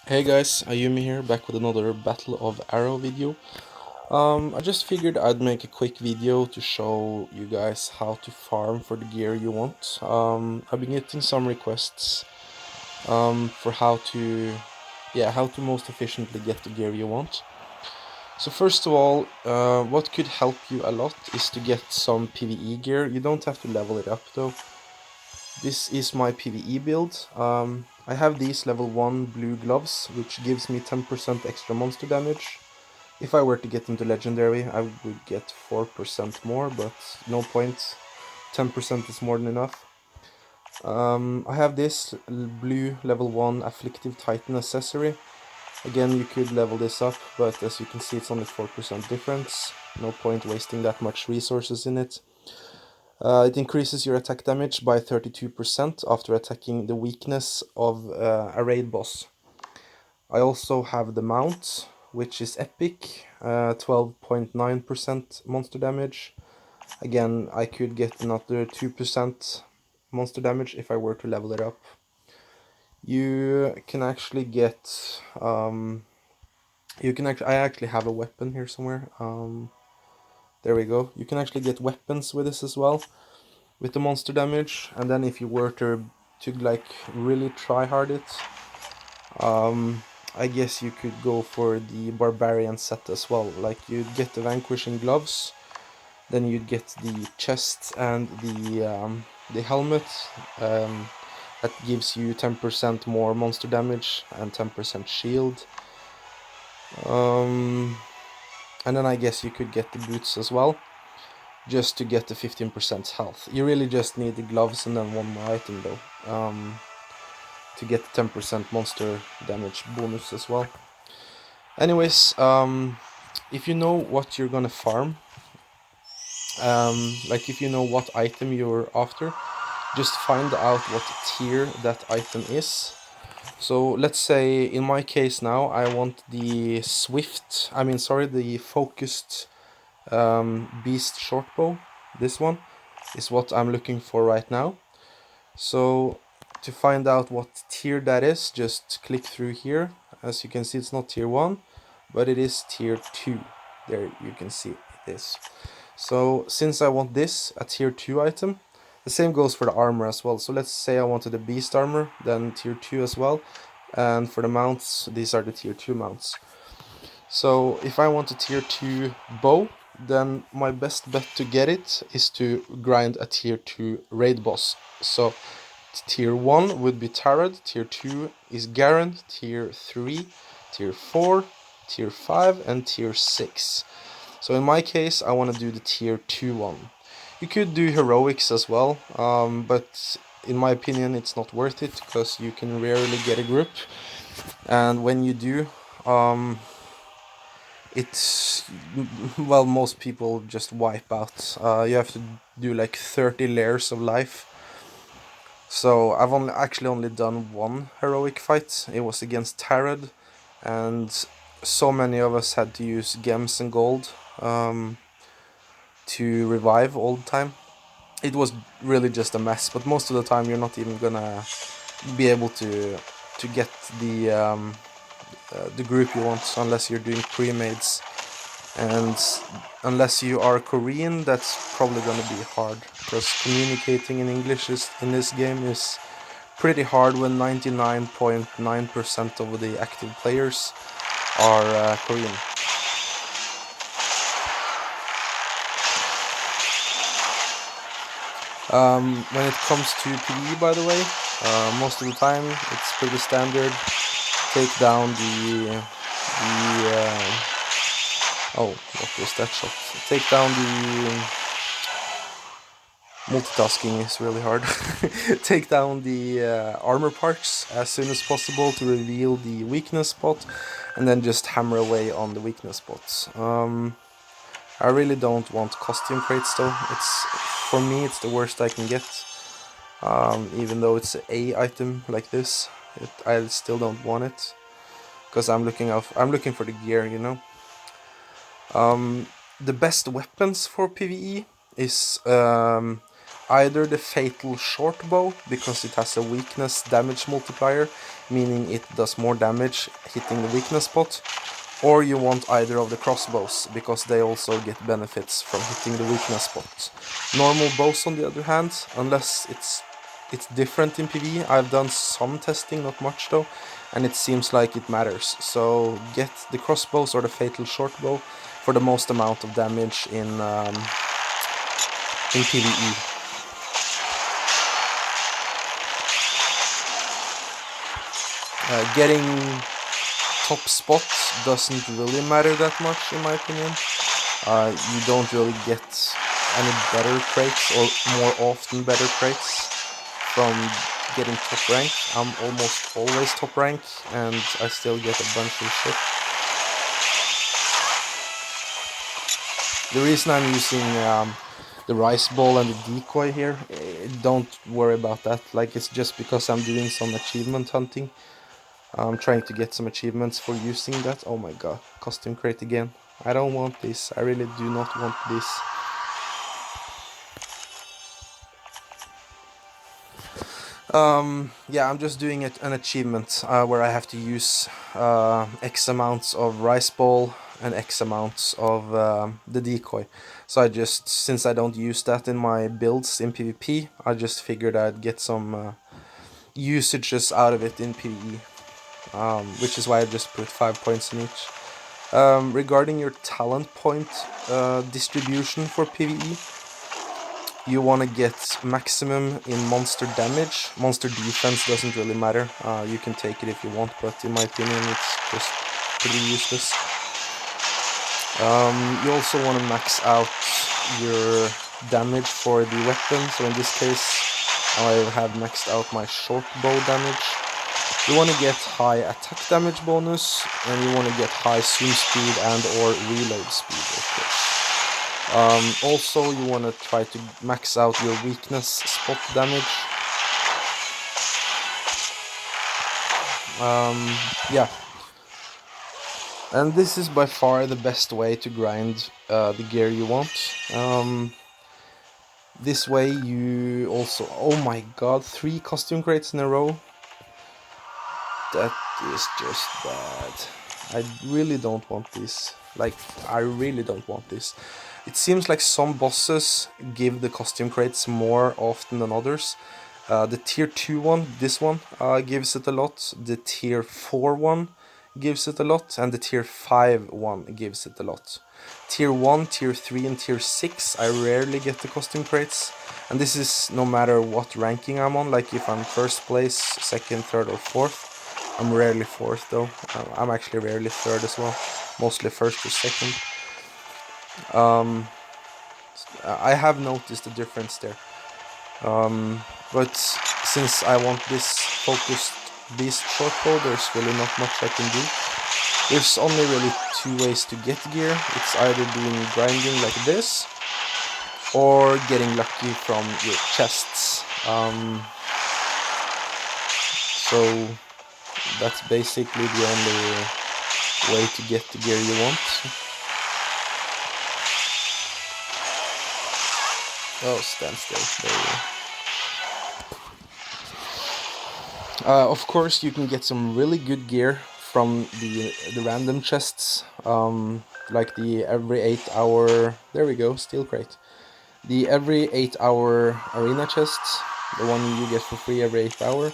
Hey guys, Ayumi here, back with another Battle of Arrow video. I just figured I'd make a quick video to show you guys how to farm for the gear you want. I've been getting some requests for how to most efficiently get the gear you want. So first of all, what could help you a lot is to get some PvE gear. You don't have to level it up though. This is my PvE build. I have these level 1 blue gloves, which gives me 10% extra monster damage. If I were to get them to legendary, I would get 4% more, but no point. 10% is more than enough. I have this blue level 1 afflictive titan accessory. Again, you could level this up, but as you can see, it's only 4% difference. No point wasting that much resources in it. It increases your attack damage by 32% after attacking the weakness of a raid boss. I also have the mount, which is epic, 12.9% monster damage. Again, I could get another 2% monster damage if I were to level it up. You can actually get, I actually have a weapon here somewhere. There we go. You can actually get weapons with this as well, with the monster damage. And then if you were to like really try hard it, I guess you could go for the barbarian set as well. Like you'd get the vanquishing gloves, then you'd get the chest and the helmet. That gives you 10% more monster damage and 10% shield. And then I guess you could get the boots as well, just to get the 15% health. You really just need the gloves and then one more item though, to get the 10% monster damage bonus as well. Anyways, if you know what you're gonna farm, like if you know what item you're after, just find out what tier that item is. So let's say in my case now I want the the focused beast shortbow. This one is what I'm looking for right now. So to find out what tier that is, just click through here. As you can see, it's not tier 1, but it is tier 2. There you can see it is. So since I want this, a tier 2 item, the same goes for the armor as well. So let's say I wanted the beast armor, then tier 2 as well. And for the mounts, these are the tier 2 mounts. So if I want a tier 2 bow, then my best bet to get it is to grind a tier 2 raid boss. So tier 1 would be Tarad, tier 2 is Garen, tier 3, tier 4, tier 5, and tier 6. So in my case, I want to do the tier 2 one. You could do heroics as well, but in my opinion, it's not worth it because you can rarely get a grip, and when you do, it's well, most people just wipe out. You have to do like 30 layers of life. So I've only done one heroic fight. It was against Tarad, and so many of us had to use gems and gold to revive all the time. It was really just a mess, but most of the time you're not even gonna be able to get the group you want unless you're doing pre-mades, and unless you are Korean, that's probably gonna be hard because communicating in English in this game is pretty hard when 99.9% of the active players are Korean. When it comes to PvE, by the way, most of the time it's pretty standard. Take down oh, what was that shot? Take down the multitasking is really hard. Take down the armor parts as soon as possible to reveal the weakness spot, and then just hammer away on the weakness spots. I really don't want costume crates though. For me, it's the worst I can get. Even though it's a item like this, I still don't want it because I'm looking for the gear, you know. The best weapons for PvE is either the Fatal Short Bow, because it has a weakness damage multiplier, meaning it does more damage hitting the weakness spot, or you want either of the crossbows, because they also get benefits from hitting the weakness spot. Normal bows, on the other hand, unless it's different in PvE. I've done some testing, not much though, and it seems like it matters. So get the crossbows or the Fatal Short Bow for the most amount of damage in PvE. Getting top spot doesn't really matter that much, in my opinion. You don't really get any better crates, or more often better crates, from getting top rank. I'm almost always top rank, and I still get a bunch of shit. The reason I'm using the rice ball and the decoy here, don't worry about that. Like, it's just because I'm doing some achievement hunting. I'm trying to get some achievements for using that. Oh my god, costume crate again. I don't want this. I really do not want this. Yeah, I'm just doing an achievement where I have to use X amounts of rice ball and X amounts of the decoy. So I just, since I don't use that in my builds in PvP, I just figured I'd get some usages out of it in PvE. Which is why I just put 5 points in each. Regarding your talent point distribution for PvE, you want to get maximum in monster damage. Monster defense doesn't really matter. You can take it if you want, but in my opinion it's just pretty useless. You also want to max out your damage for the weapon. So in this case I have maxed out my short bow damage. You want to get high attack damage bonus, and you want to get high swim speed and or reload speed, of course. Also, you want to try to max out your weakness spot damage. Yeah. And this is by far the best way to grind the gear you want. This way you also... Oh my god, 3 costume crates in a row. That is just bad. I really don't want this. Like, I really don't want this. It seems like some bosses give the costume crates more often than others. The tier 2 one, this one, gives it a lot. The tier 4 one gives it a lot. And the tier 5 one gives it a lot. Tier 1, tier 3 and tier 6, I rarely get the costume crates. And this is no matter what ranking I'm on. Like, if I'm first place, second, third or fourth. I'm rarely fourth though. I'm actually rarely third as well. Mostly first or second. I have noticed a difference there. But since I want this focused beast short bow, there's really not much I can do. There's only really 2 ways to get gear. It's either doing grinding like this, or getting lucky from your chests. So that's basically the only way to get the gear you want. Oh, stand still. There you go. Of course, you can get some really good gear from the random chests, like the every 8 hour... There we go, steel crate. The every 8 hour arena chests, the one you get for free every 8 hour.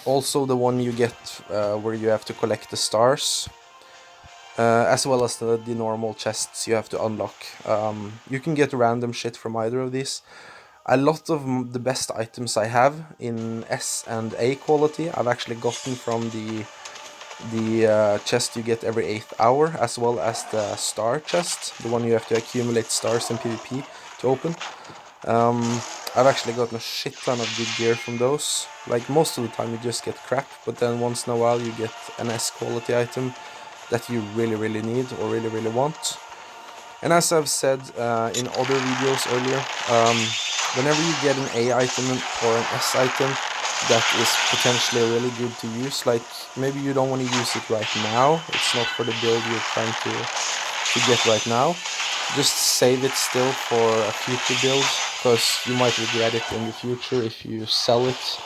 Also the one you get where you have to collect the stars, as well as the normal chests you have to unlock. You can get random shit from either of these. A lot of the best items I have in S and A quality I've actually gotten from the chest you get every 8th hour, as well as the star chest, the one you have to accumulate stars in PvP to open. I've actually gotten a shit ton of good gear from those. Like, most of the time you just get crap, but then once in a while you get an S quality item that you really need or really want. And as I've said in other videos earlier, whenever you get an A item or an S item that is potentially really good to use, like maybe you don't want to use it right now, it's not for the build you're trying to get right now, Just save it still for a future build, because you might regret it in the future if you sell it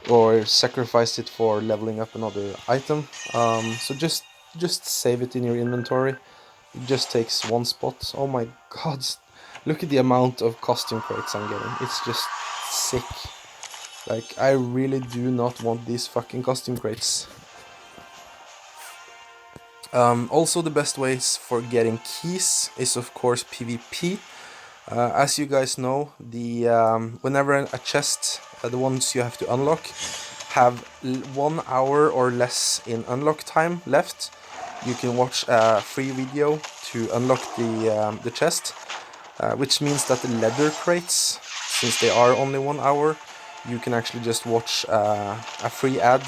or sacrifice it for leveling up another item. So just save it in your inventory. It just takes one spot. Oh my god, look at the amount of costume crates I'm getting. It's just sick. Like, I really do not want these fucking costume crates. Also, the best ways for getting keys is of course PvP. As you guys know, the whenever a chest, the ones you have to unlock, have 1 hour or less in unlock time left, you can watch a free video to unlock the chest, which means that the leather crates, since they are only 1 hour, you can actually just watch a free ad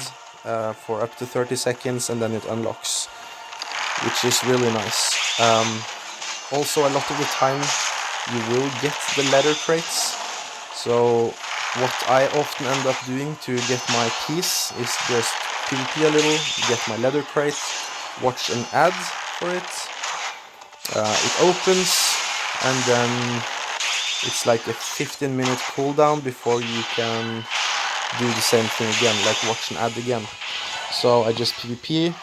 for up to 30 seconds and then it unlocks, which is really nice. Also, a lot of the time you will get the leather crates, so what I often end up doing to get my keys is just PvP a little, get my leather crate, watch an ad for it, it opens, and then it's like a 15-minute cooldown before you can do the same thing again, like watch an ad again. So I just PvP,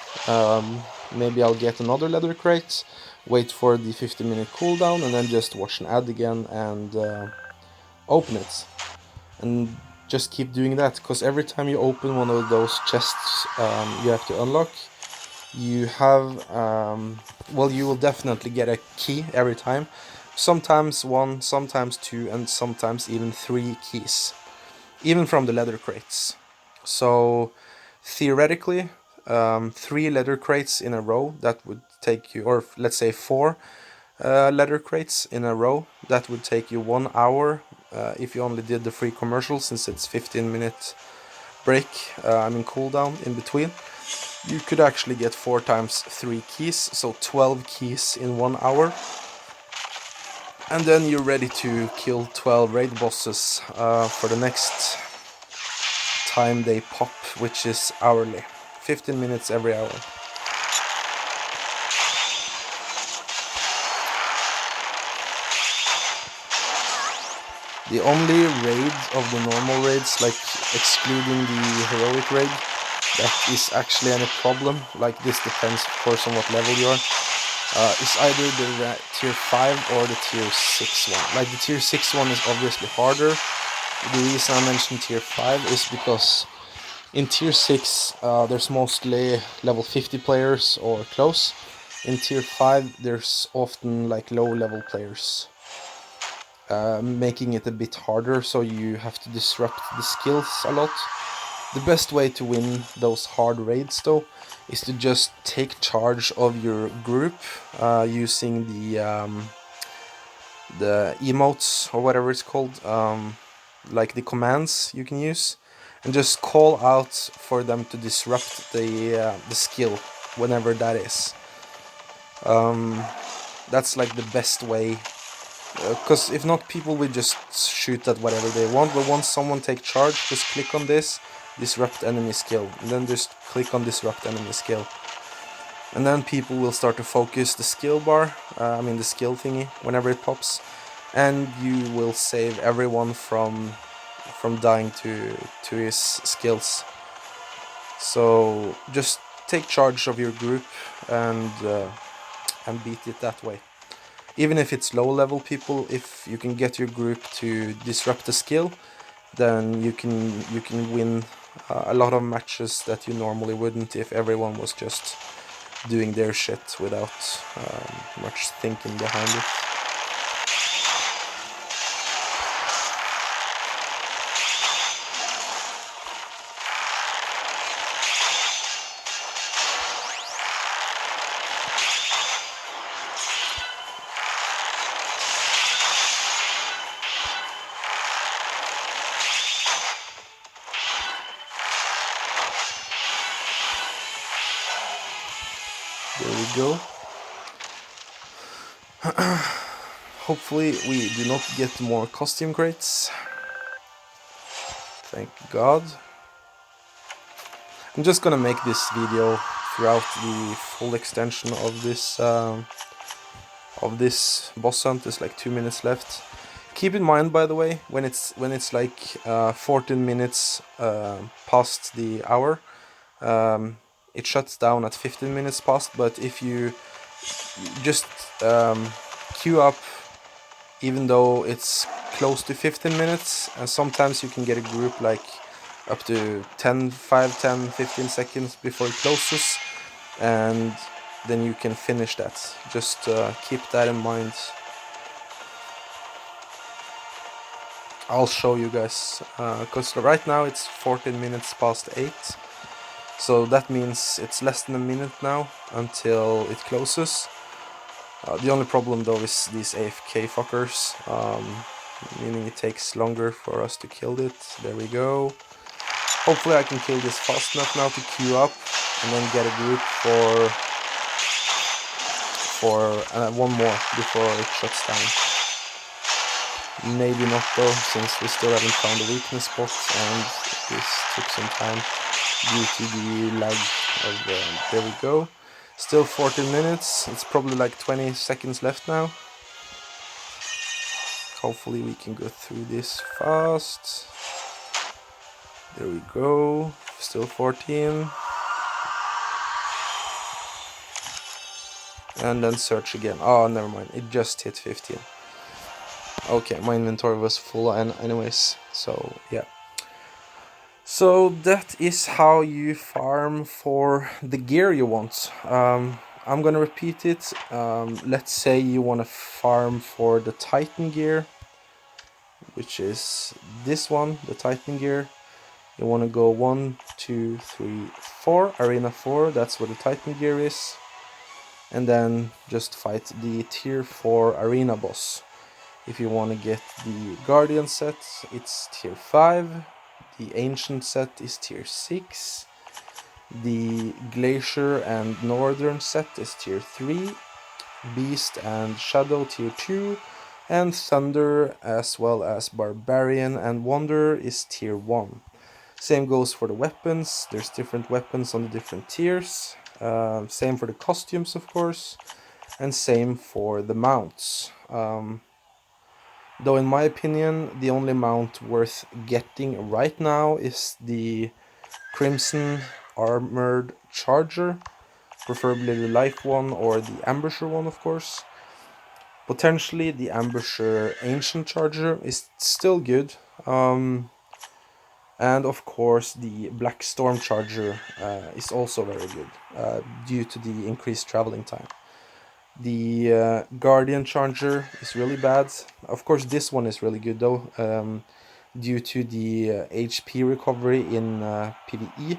maybe I'll get another leather crate, wait for the 15-minute cooldown, and then just watch an ad again and open it. And just keep doing that, because every time you open one of those chests you have to unlock, you have, well, you will definitely get a key every time. Sometimes 1, sometimes 2, and sometimes even 3 keys, even from the leather crates. So theoretically, 3 leather crates in a row, that would take you, or let's say 4 leather crates in a row, that would take you 1 hour if you only did the free commercial, since it's 15-minute break, cooldown in between. You could actually get 4 times 3 keys, so 12 keys in 1 hour. And then you're ready to kill 12 raid bosses for the next time they pop, which is hourly. 15 minutes every hour. The only raid of the normal raids, like excluding the heroic raid, that is actually any problem, like this depends of course on what level you are, is either the tier 5 or the tier 6 one. Like the tier 6 one is obviously harder. The reason I mentioned tier 5 is because in tier 6 there's mostly level 50 players or close. In tier 5 there's often like low level players, making it a bit harder, so you have to disrupt the skills a lot. The best way to win those hard raids though is to just take charge of your group using the emotes or whatever it's called, like the commands you can use, and just call out for them to disrupt the skill whenever that is. That's like the best way, because if not, people will just shoot at whatever they want. But once someone take charge, just click on this, disrupt enemy skill, and then just click on disrupt enemy skill, and then people will start to focus the skill bar, the skill thingy, whenever it pops, and you will save everyone from dying to his skills. So just take charge of your group and beat it that way. Even if it's low level people, if you can get your group to disrupt the skill, then you can win a lot of matches that you normally wouldn't if everyone was just doing their shit without much thinking behind it. There we go. Hopefully we do not get more costume crates. Thank God. I'm just gonna make this video throughout the full extension of this of this boss hunt. There's like 2 minutes left. Keep in mind, by the way, when it's like 14 minutes past the hour, it shuts down at 15 minutes past. But if you just queue up, even though it's close to 15 minutes, and sometimes you can get a group like up to 5, 10, 15 seconds before it closes, and then you can finish that. Just keep that in mind. I'll show you guys, because right now it's 14 minutes past 8, so that means it's less than a minute now until it closes. The only problem though is these AFK fuckers, meaning it takes longer for us to kill it. There we go. Hopefully I can kill this fast enough now to queue up and then get a group for one more before it shuts down. Maybe not though, since we still haven't found a weakness spot and this took some time due to the lag of there we go. Still 14 minutes, it's probably like 20 seconds left now. Hopefully we can go through this fast. There we go, still 14. And then search again. Oh, never mind, it just hit 15. Okay, my inventory was full anyways, so yeah. So that is how you farm for the gear you want. I'm gonna repeat it. Let's say you want to farm for the Titan gear, which is this one, the Titan gear. You want to go 1, 2, 3, 4, Arena 4, that's where the Titan gear is. And then just fight the tier 4 arena boss. If you want to get the Guardian set, it's tier 5. The Ancient set is tier 6. The Glacier and Northern set is tier 3. Beast and Shadow tier 2. And Thunder as well as Barbarian and Wanderer is tier 1. Same goes for the weapons. There's different weapons on the different tiers. Same for the costumes, of course. And same for the mounts. Though in my opinion, the only mount worth getting right now is the Crimson Armored Charger, preferably the Life one or the Ambusher one, of course. Potentially the Ambusher Ancient Charger is still good. And of course the Black Storm Charger is also very good, due to the increased traveling time. The Guardian Charger is really bad. Of course this one is really good though, due to the HP recovery in PvE,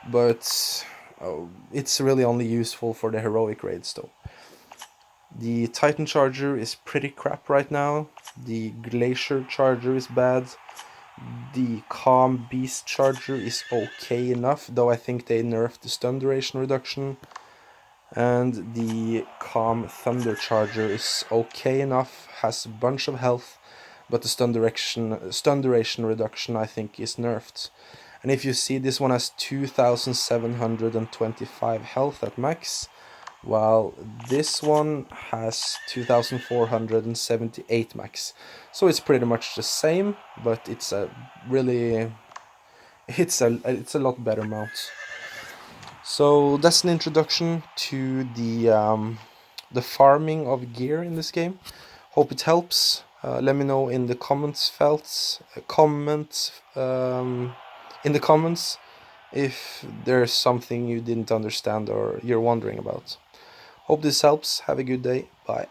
but it's really only useful for the heroic raids though. The Titan Charger is pretty crap right now. The Glacier Charger is bad. The Calm Beast Charger is okay enough, though I think they nerfed the stun duration reduction. And the Calm Thunder Charger is okay enough, has a bunch of health, but the stun duration reduction I think is nerfed. And if you see, this one has 2725 health at max, while this one has 2478 max. So it's pretty much the same, but it's a lot better mount. So that's an introduction to the farming of gear in this game. Hope it helps. Let me know in the comments in the comments if there's something you didn't understand or you're wondering about. Hope this helps. Have a good day. Bye.